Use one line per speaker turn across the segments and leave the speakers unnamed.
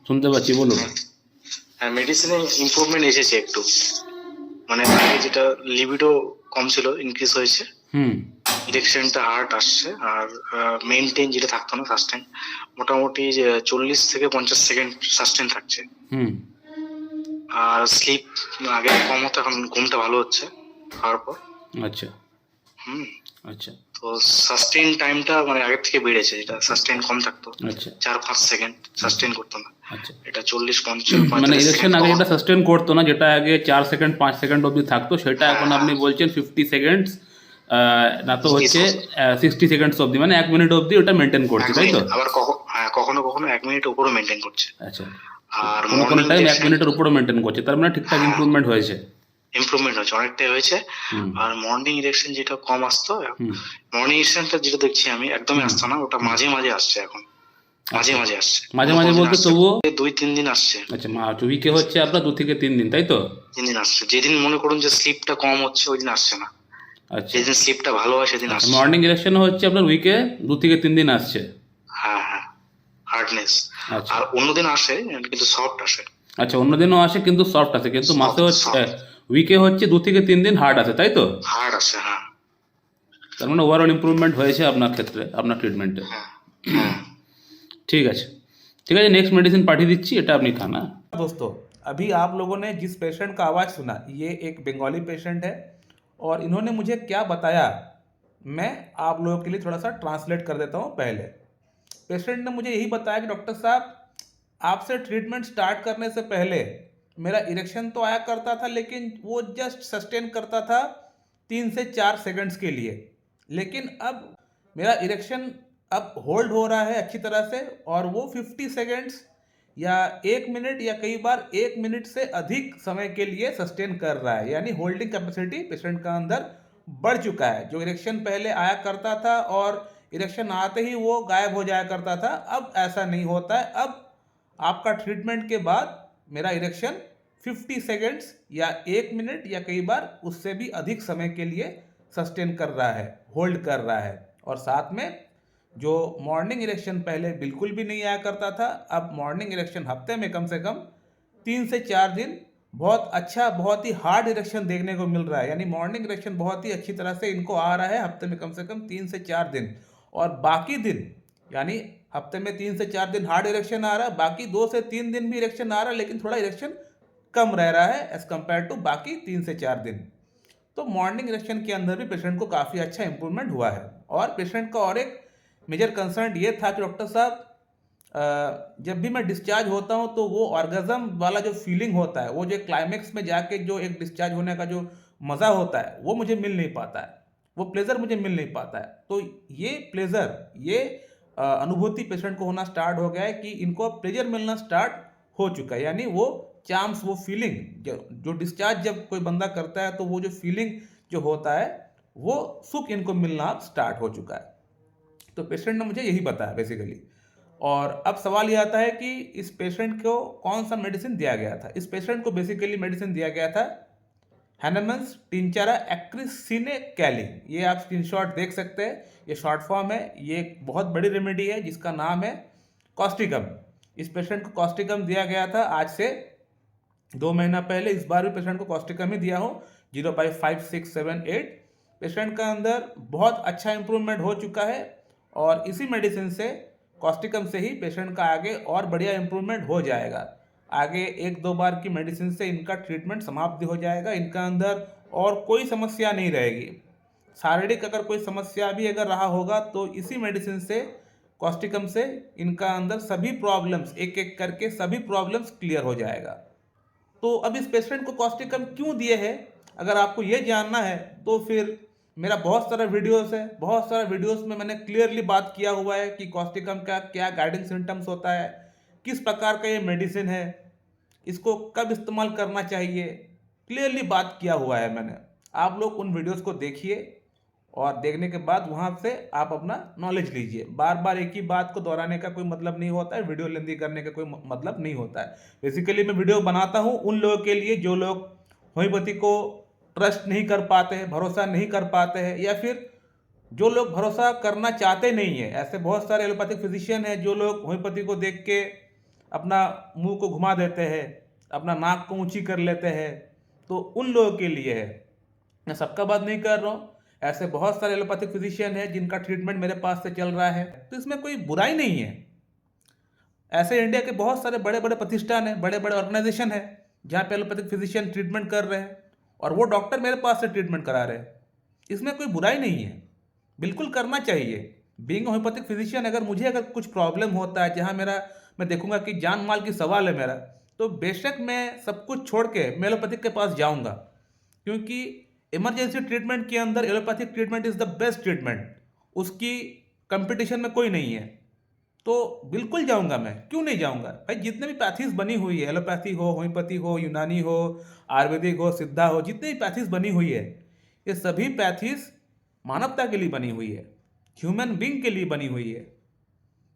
শুনতে পাচ্ছি, বলুন।
হ্যাঁ, মেডিসিনে ইমপ্রুভমেন্ট এসেছে একটু। মানে আগে যেটা লিবিডো কম ছিল, ইনক্রিজ হয়েছে।
হুম
ইরেকশনটা হার্ড আসছে। আর মেইনটেইন যেটা থাকতো না, সাস্টেন, মোটামুটি যে 40 থেকে 50 সেকেন্ড সাস্টেন থাকছে।
হুম
আর স্লিপ আগে কম হতো, এখন ঘুমটা ভালো হচ্ছে খাওয়ার পর।
আচ্ছা
হুম।
আচ্ছা
তো সাস্টেইন টাইমটা মানে আগের থেকে বেড়েছে, যেটা সাস্টেইন কম থাকতো,
আচ্ছা
4-5 সেকেন্ড সাস্টেইন করতো না,
আচ্ছা।
এটা 40-50
মানে
45
ইলেকশন
সেকেন্ড
আগে
কম।
যেটা সাস্টেন করতো না, যেটা আগে 4 সেকেন্ড 5 সেকেন্ড অবধি থাকতো, সেটা
হ্যাঁ,
এখন আপনি
হ্যাঁ,
বলছেন 50 সেকেন্ডস, না তো হচ্ছে
Yes,
60 সেকেন্ডস অবধি, মানে 1 মিনিট অবধি ওটা মেনটেন করছে,
এক
তাই
মিনিট
তো?
আবার হ্যাঁ, কখনো কখনো 1 মিনিট উপরও মেনটেন করছে।
আচ্ছা,
আর
কোনো কোনো
মর্নিং
টাইম এক
ইনজেকশন,
মিনিটের উপরও মেনটেন করছে, তার মানে ঠিকঠাক
হ্যাঁ,
ইমপ্রুভমেন্ট হয়েছে।
ইমপ্রুভমেন্ট হয়েছে, অনেকটাই হয়েছে।
হুম
আর মর্নিং ইনজেকশন যেটা কম আসতো,
হুম
মর্নিং ইনজেকশনটা যেটা দেখছি আমি একদমই
হুম
আসতো না, ওটা
হুম।
মাঝে মাঝে আসছে এখন। মাঝে
আচ্ছা,
মাঝে আসছে,
মাঝে
কোনো
মাঝে
কোনো দিন
বলতে
আসছে
তবুও?
2-3 দিন আসছে।
আচ্ছা, উইকে হচ্ছে আপনার 2 থেকে 3 দিন, তাই তো?
3 দিন আসছে, যেদিন মনে করুন যে স্লিপটা কম হচ্ছে ওই দিন আসছে না,
আচ্ছা
যেদিন স্লিপটা ভালো হয় সেদিন
আচ্ছা,
আসছে।
মর্নিং ইলেকশন হচ্ছে আপনার উইকে 2 থেকে 3 দিন আসছে।
হ্যাঁ, হ্যাঁ, হার্ডনেস।
আচ্ছা
আর অন্যদিন আসে কিন্তু সফট আসে।
আচ্ছা, অন্যদিনও আসে কিন্তু সফট আছে, কিন্তু মাসে
সফট
হচ্ছে
সফট
উইকে হচ্ছে 2 থেকে 3 দিন হার্ড আছে, তাই তো?
হার্ড আসে, হ্যাঁ।
তার মানে ওভারঅল ইমপ্রুভমেন্ট হয়েছে আপনার ক্ষেত্রে, আপনার ট্রিটমেন্টে।
হ্যাঁ, হ্যাঁ।
ঠিক আছে, ঠিক আছে, নেক্সট মেডিসিন পাঠিয়ে দিচ্ছি, এটা আপনি খান। হ্যাঁ
दोस्तों, अभी आप लोगों ने जिस पेशेंट का आवाज़ सुना, ये एक बंगाली पेशेंट है और इन्होंने मुझे क्या बताया, मैं आप लोगों के लिए थोड़ा सा ट्रांसलेट कर देता हूँ। पहले पेशेंट ने मुझे यही बताया कि डॉक्टर साहब, आपसे ट्रीटमेंट स्टार्ट करने से पहले मेरा इरेक्शन तो आया करता था, लेकिन वो जस्ट सस्टेन करता था 3 से 4 सेकंड्स के लिए। लेकिन अब मेरा इरेक्शन अब होल्ड हो रहा है अच्छी तरह से, और वो 50 सेकंड्स या 1 मिनट या कई बार 1 मिनट से अधिक समय के लिए सस्टेन कर रहा है। यानी होल्डिंग कैपेसिटी पेशेंट का अंदर बढ़ चुका है। जो इरेक्शन पहले आया करता था और इरेक्शन आते ही वो गायब हो जाया करता था, अब ऐसा नहीं होता है। अब आपका ट्रीटमेंट के बाद मेरा इरेक्शन 50 सेकंड्स या 1 मिनट या कई बार उससे भी अधिक समय के लिए सस्टेन कर रहा है, होल्ड कर रहा है। और साथ में जो मॉर्निंग इरेक्शन पहले बिल्कुल भी नहीं आया करता था, अब मॉर्निंग इरेक्शन हफ्ते में कम से कम 3 से 4 दिन बहुत अच्छा, बहुत ही हार्ड इरेक्शन देखने को मिल रहा है। यानी मॉर्निंग इरेक्शन बहुत ही अच्छी तरह से इनको आ रहा है हफ्ते में कम से कम 3 से 4 दिन, और बाकी दिन यानी हफ्ते में 3 से 4 दिन हार्ड इरेक्शन आ रहा है, बाकी 2 से 3 दिन भी इरेक्शन आ रहा है, लेकिन थोड़ा इरेक्शन कम रह रहा है एज कम्पेयर टू बाकी 3 से 4 दिन। तो मॉर्निंग इरेक्शन के अंदर भी पेशेंट को काफ़ी अच्छा इंप्रूवमेंट हुआ है। और पेशेंट का और एक मेजर कंसर्न ये था कि डॉक्टर साहब, जब भी मैं डिस्चार्ज होता हूँ तो वो ऑर्गेज़म वाला जो फीलिंग होता है, वो जो क्लाइमेक्स में जाके जो एक डिस्चार्ज होने का जो मज़ा होता है, वो मुझे मिल नहीं पाता है, वो प्लेज़र मुझे मिल नहीं पाता है। तो ये प्लेज़र, ये अनुभूति पेशेंट को होना स्टार्ट हो गया है कि इनको अब प्लेजर मिलना स्टार्ट हो चुका है। यानी वो चार्म्स, वो फीलिंग जो डिस्चार्ज जब कोई बंदा करता है तो वो जो फीलिंग जो होता है, वो सुख इनको मिलना अब स्टार्ट हो चुका है। तो पेशेंट ने मुझे यही बताया बेसिकली। और अब सवाल ये आता है कि इस पेशेंट को कौन सा मेडिसिन दिया गया था। इस पेशेंट को बेसिकली मेडिसिन दिया गया था हैनमन्स टिंचरा एक्रिसिने कैली। ये आप स्क्रीनशॉट देख सकते हैं, ये शॉर्ट फॉर्म है। ये एक बहुत बड़ी रेमेडी है जिसका नाम है कॉस्टिकम। इस पेशेंट को कॉस्टिकम दिया गया था आज से 2 महीना पहले। इस बार भी पेशेंट को कॉस्टिकम ही दिया हो, 0/5, 6, 7, 8। पेशेंट का अंदर बहुत अच्छा इंप्रूवमेंट हो चुका है, और इसी मेडिसिन से, कॉस्टिकम से ही पेशेंट का आगे और बढ़िया इंप्रूवमेंट हो जाएगा। आगे 1-2 बार की मेडिसिन से इनका ट्रीटमेंट समाप्ति हो जाएगा, इनका अंदर और कोई समस्या नहीं रहेगी। शारीरिक अगर कोई समस्या भी अगर रहा होगा तो इसी मेडिसिन से, कॉस्टिकम से, इनका अंदर सभी प्रॉब्लम्स एक एक करके सभी प्रॉब्लम्स क्लियर हो जाएगा। तो अब इस पेशेंट को कॉस्टिकम क्यों दिए है, अगर आपको ये जानना है तो फिर मेरा बहुत सारा वीडियोस है, बहुत सारा वीडियोस में मैंने क्लियरली बात किया हुआ है कि कॉस्टिकम का क्या गाइडिंग सिम्टम्स होता है, किस प्रकार का ये मेडिसिन है, इसको कब इस्तेमाल करना चाहिए, क्लियरली बात किया हुआ है मैंने। आप लोग उन वीडियोस को देखिए, और देखने के बाद वहाँ से आप अपना नॉलेज लीजिए। बार बार एक ही बात को दोहराने का कोई मतलब नहीं होता है, वीडियो लेंदी करने का कोई मतलब नहीं होता है। बेसिकली मैं वीडियो बनाता हूँ उन लोगों के लिए जो लोग होम्योपैथी को ट्रस्ट नहीं कर पाते हैं, भरोसा नहीं कर पाते हैं, या फिर जो लोग भरोसा करना चाहते नहीं है। ऐसे बहुत सारे एलोपैथिक फिजिशियन हैं जो लोग होम्योपैथी को देख के अपना मुंह को घुमा देते हैं, अपना नाक को ऊंची कर लेते हैं, तो उन लोगों के लिए है। मैं सबका बात नहीं कर रहा हूँ, ऐसे बहुत सारे एलोपैथिक फिजिशियन है जिनका ट्रीटमेंट मेरे पास से चल रहा है, तो इसमें कोई बुराई नहीं है। ऐसे इंडिया के बहुत सारे बड़े बड़े प्रतिष्ठान है, बड़े बड़े ऑर्गेनाइजेशन है जहाँ पे एलोपैथिक फिजिशियन ट्रीटमेंट कर रहे हैं और वो डॉक्टर मेरे पास से ट्रीटमेंट करा रहे हैं। इसमें कोई बुराई नहीं है, बिल्कुल करना चाहिए। बीइंग होम्योपैथिक फिजिशियन अगर कुछ प्रॉब्लम होता है जहाँ मैं देखूंगा कि जान माल की सवाल है मेरा, तो बेशक मैं सब कुछ छोड़ के मैं एलोपैथिक के पास जाऊंगा, क्योंकि इमरजेंसी ट्रीटमेंट के अंदर allopathic treatment is the best treatment. उसकी कंपटीशन में कोई नहीं है, तो बिल्कुल जाऊंगा। मैं क्यों नहीं जाऊंगा भाई? जितने भी पैथीज बनी हुई है, एलोपैथी हो, होम्योपैथी हो, यूनानी हो, आयुर्वेदिक हो, सिद्धा हो, जितनी भी पैथीज बनी हुई है, ये सभी पैथीज मानवता के लिए बनी हुई है, ह्यूमन बींग के लिए बनी हुई है।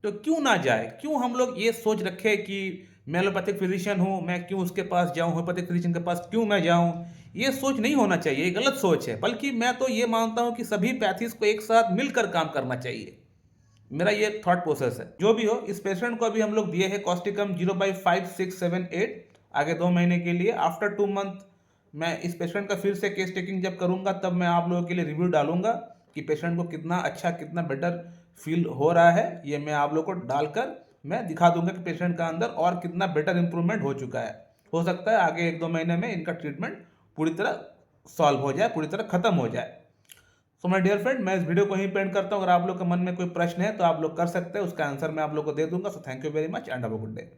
तो क्यों ना जाए? क्यों हम लोग ये सोच रखे कि मैं एलोपैथिक फिजिशियन हूँ, मैं क्यों उसके पास जाऊँ, होम्योपैथिक फिजिशियन के पास क्यों मैं जाऊँ? ये सोच नहीं होना चाहिए, ये गलत सोच है। बल्कि मैं तो ये मानता हूँ कि सभी पैथीज को एक साथ मिलकर काम करना चाहिए। मेरा ये थॉट प्रोसेस है। जो भी हो, इस पेशेंट को अभी हम लोग दिए हैं कॉस्टिकम 0/5, 6, 7, 8 आगे 2 महीने के लिए। आफ्टर 2 मंथ मैं इस पेशेंट का फिर से केस टेकिंग जब करूंगा, तब मैं आप लोगों के लिए रिव्यू डालूंगा कि पेशेंट को कितना अच्छा, कितना बेटर फील हो रहा है। ये मैं आप लोग को डालकर मैं दिखा दूंगा कि पेशेंट का अंदर और कितना बेटर इंप्रूवमेंट हो चुका है। हो सकता है आगे 1-2 महीने में इनका ट्रीटमेंट पूरी तरह सॉल्व हो जाए, पूरी तरह खत्म हो जाए। सो माय डियर फ्रेंड, मैं इस वीडियो को यहीं पे एंड करता हूँ। अगर आप लोग के मन में कोई प्रश्न है तो आप लोग कर सकते हैं, उसका आंसर मैं आप लोग को दे दूंगा। So thank you very much and have a good day.